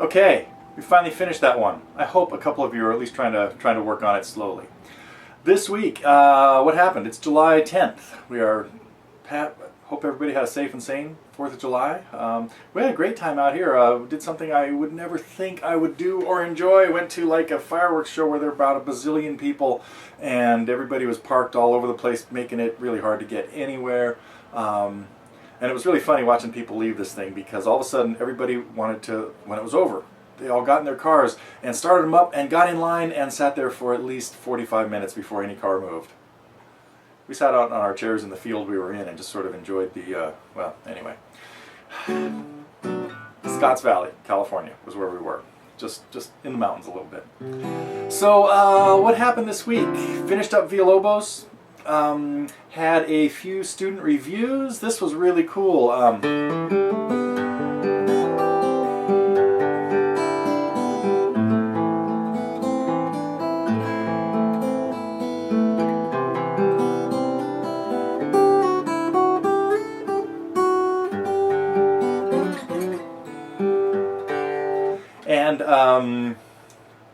Okay, we finally finished that one. I hope a couple of you are at least trying to work on it slowly. This week, what happened? It's July 10th. Hope everybody had a safe and sane 4th of July. We had a great time out here. Did something I would never think I would do or enjoy. Went to like a fireworks show where there were about a bazillion people, and everybody was parked all over the place, making it really hard to get anywhere. And it was really funny watching people leave this thing, because all of a sudden everybody wanted to, when it was over, they all got in their cars and started them up and got in line and sat there for at least 45 minutes before any car moved. We sat out on our chairs in the field we were in and just sort of enjoyed the, well, anyway. Scotts Valley, California was where we were. Just in the mountains a little bit. So what happened this week? Finished up Villa-Lobos. Had a few student reviews. This was really cool.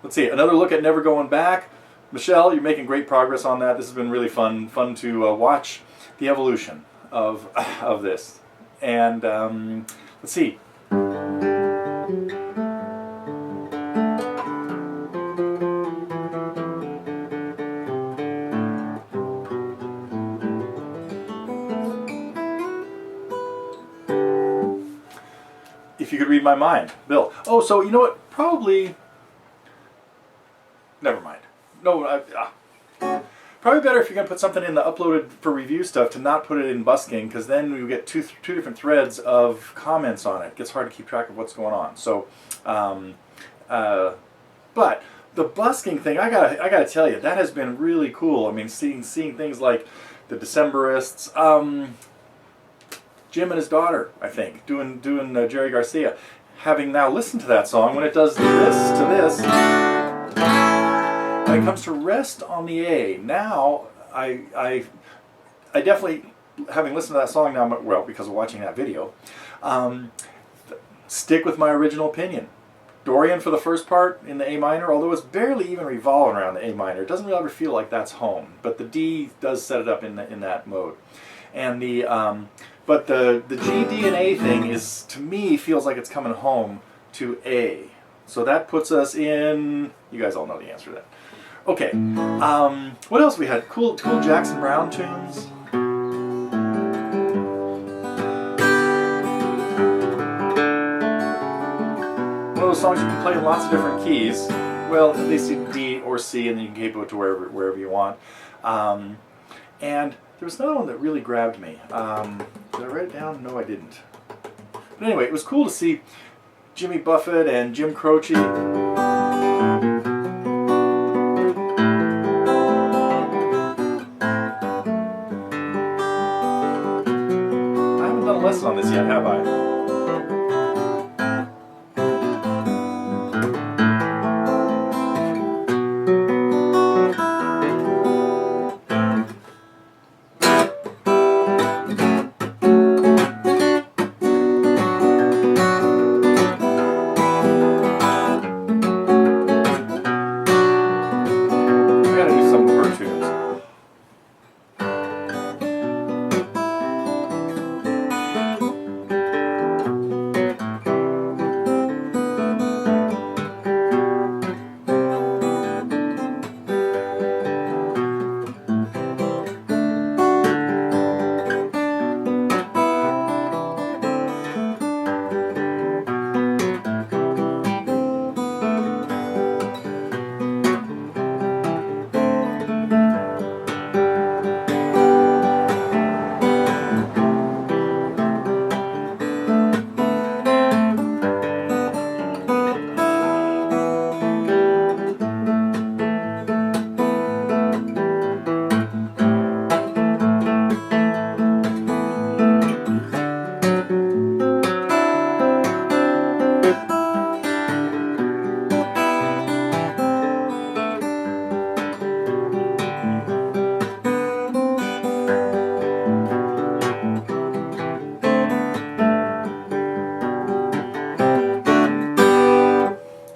Let's see, another look at Never Going Back. Michelle, you're making great progress on that. This has been really fun to watch the evolution of this. And let's see. If you could read my mind, Bill. Oh, so you know what? Probably. Never mind. No, probably better if you're going to put something in the uploaded for review stuff to not put it in Busking, because then you get two different threads of comments on it. It gets hard to keep track of what's going on. So, but the Busking thing, I gotta tell you, that has been really cool. I mean, seeing things like the Decemberists, Jim and his daughter, I think, doing Jerry Garcia, having now listened to that song when it does this to this. When it comes to rest on the A, now I definitely, having listened to that song now, well, because of watching that video, stick with my original opinion. Dorian for the first part in the A minor, although it's barely even revolving around the A minor, it doesn't really ever feel like that's home. But the D does set it up in that mode, and but the G, D, and A thing is, to me, feels like it's coming home to A. So that puts us in. You guys all know the answer to that. Okay, what else we had? Cool Jackson Browne tunes. One of those songs you can play in lots of different keys. Well, at least in D or C, and then you can capo it to wherever you want. And there was another one that really grabbed me. Did I write it down? No, I didn't. But anyway, it was cool to see Jimmy Buffett and Jim Croce. Lesson on this yet, have I? I gotta do some more tunes.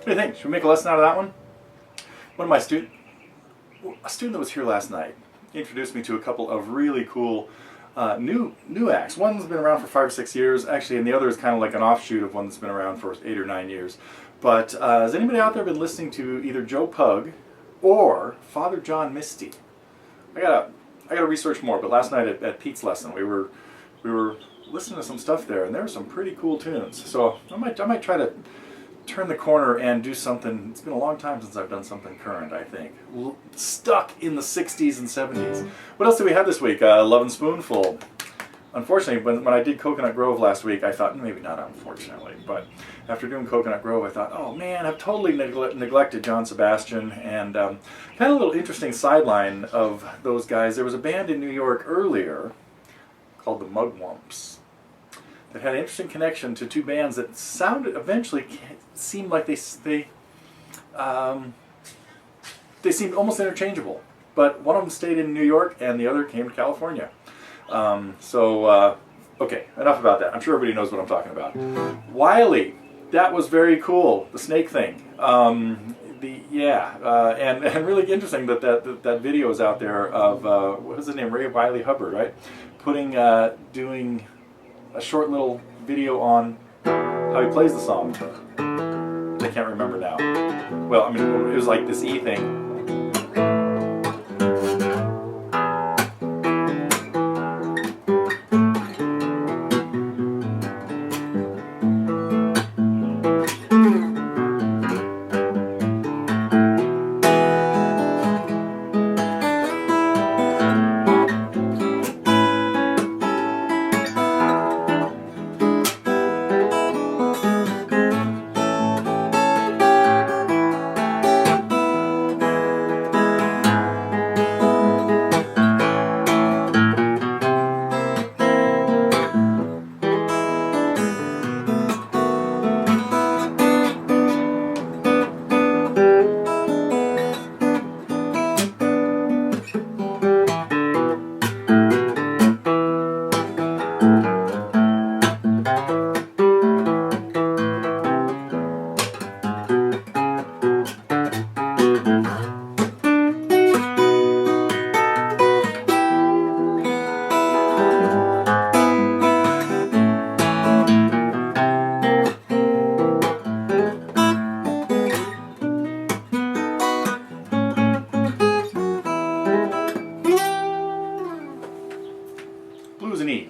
What do you think? Should we make a lesson out of that one? One of my a student that was here last night introduced me to a couple of really cool new acts. One's been around for 5 or 6 years, actually, and the other is kind of like an offshoot of one that's been around for 8 or 9 years. But has anybody out there been listening to either Joe Pug or Father John Misty? I gotta research more. But last night at Pete's lesson, we were listening to some stuff there, and there were some pretty cool tunes. So I might try to turn the corner and do something. It's been a long time since I've done something current, I think. Stuck in the 60s and 70s. What else did we have this week? Lovin Spoonful. Unfortunately, when I did Coconut Grove last week, I thought, maybe not unfortunately, but after doing Coconut Grove, I thought, oh man, I've totally neglected John Sebastian. And kind of a little interesting sideline of those guys. There was a band in New York earlier called the Mugwumps that had an interesting connection to two bands that eventually seemed like they seemed almost interchangeable. But one of them stayed in New York and the other came to California. Okay, enough about that. I'm sure everybody knows what I'm talking about. Wiley, that was very cool. The snake thing. And really interesting that video is out there of what was his name, Ray Wiley Hubbard, right? Doing a short little video on how he plays the song. I can't remember now. Well, I mean, it was like this E thing.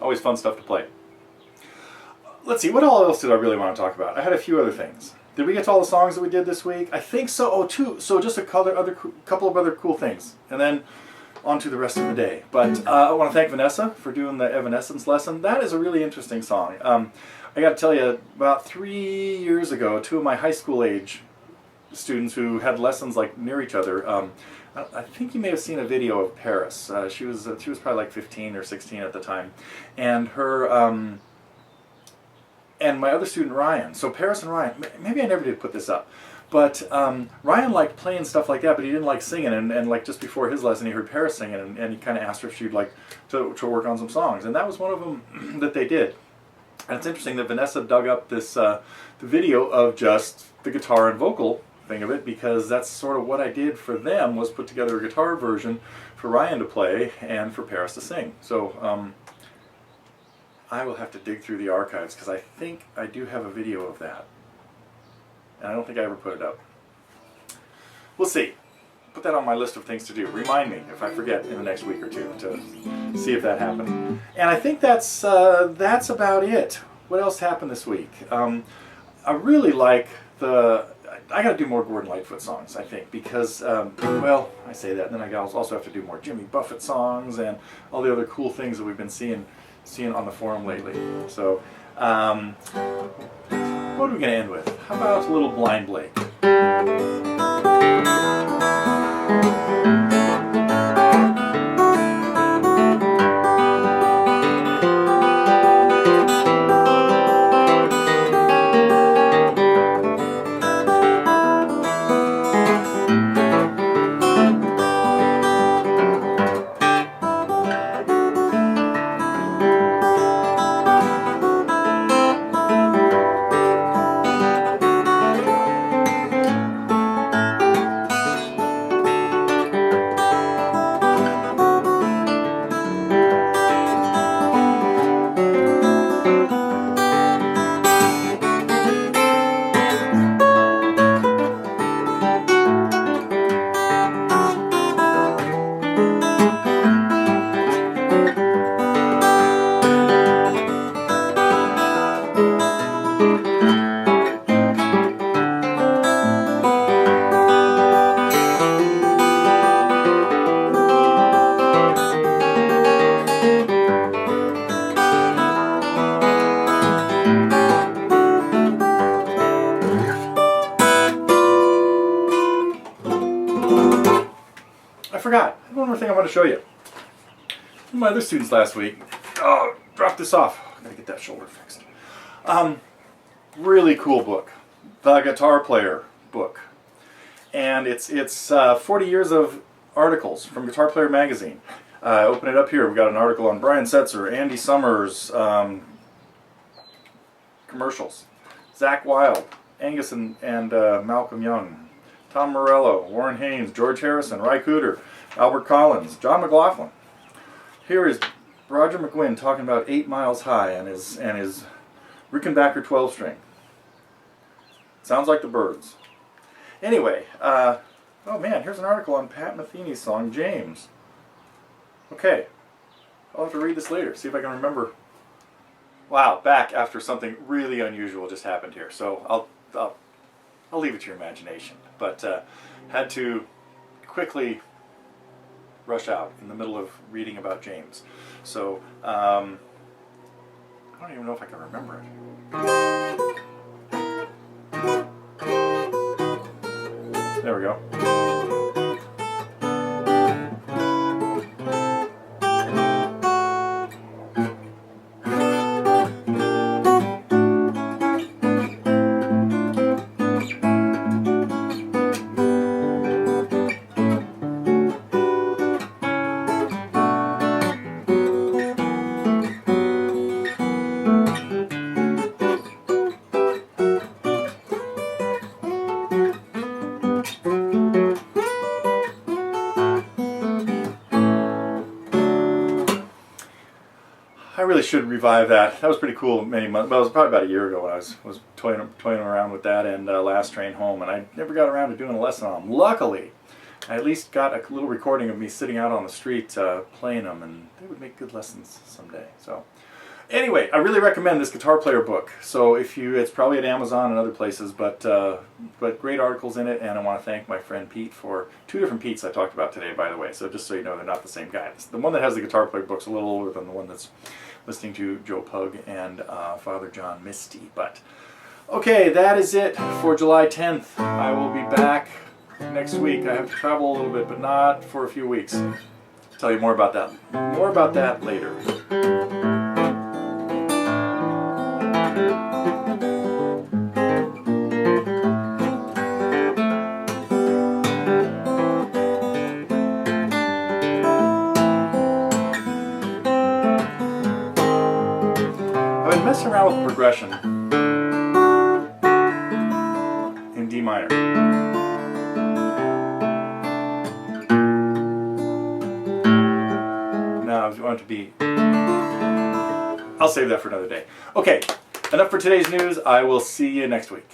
Always fun stuff to play. Let's see, what else did I really want to talk about? I had a few other things. Did we get to all the songs that we did this week? I think so. Oh, two. So just a couple of other cool things. And then on to the rest of the day. But I want to thank Vanessa for doing the Evanescence lesson. That is a really interesting song. I got to tell you, about 3 years ago, two of my high school age students who had lessons like near each other, I think you may have seen a video of Paris. She was probably like 15 or 16 at the time, and her and my other student Ryan. So Paris and Ryan. Maybe I never did put this up, but Ryan liked playing stuff like that, but he didn't like singing. And like just before his lesson, he heard Paris singing, and he kind of asked her if she'd like to work on some songs, and that was one of them that they did. And it's interesting that Vanessa dug up this the video of just the guitar and vocal thing of it, because that's sort of what I did for them, was put together a guitar version for Ryan to play and for Paris to sing. So I will have to dig through the archives, because I think I do have a video of that, and I don't think I ever put it up. We'll see. Put that on my list of things to do. Remind me if I forget in the next week or two to see if that happened. And I think that's about it. What else happened this week? I really like I got to do more Gordon Lightfoot songs, I think, because, well, I say that, and then I also have to do more Jimmy Buffett songs and all the other cool things that we've been seeing on the forum lately. So, what are we going to end with? How about a little Blind Blake? forgot. I have one more thing I want to show you. My other students last week. Oh, dropped this off. Gotta get that shoulder fixed. Really cool book. The Guitar Player book. And it's 40 years of articles from Guitar Player magazine. Open it up here. We've got an article on Brian Setzer, Andy Summers, commercials, Zach Wilde, Angus and Malcolm Young, Tom Morello, Warren Haynes, George Harrison, Ry Cooder, Albert Collins, John McLaughlin. Here is Roger McGuinn talking about 8 Miles High and his Rickenbacker 12-string. Sounds like the Byrds. Anyway, oh man, here's an article on Pat Metheny's song, James. Okay, I'll have to read this later, see if I can remember. Wow, back after something really unusual just happened here. So I'll leave it to your imagination. But had to quickly rush out in the middle of reading about James. So I don't even know if I can remember it. There we go. I really should revive that. That was pretty cool many months. Well, it was probably about a year ago when I was toying around with that and Last Train Home, and I never got around to doing a lesson on them. Luckily, I at least got a little recording of me sitting out on the street playing them, and they would make good lessons someday. So, anyway, I really recommend this Guitar Player book. So it's probably at Amazon and other places, but great articles in it. And I want to thank my friend Pete for 2 different Petes I talked about today, by the way. So just so you know, they're not the same guy. The one that has the Guitar Player book's a little older than the one that's listening to Joe Pug and Father John Misty. But okay, that is it for July 10th. I will be back next week. I have to travel a little bit, but not for a few weeks. I'll tell you more about that. More about that later. I've been messing around with progression in D minor. Now, if you want it to be, I'll save that for another day. Okay, enough for today's news. I will see you next week.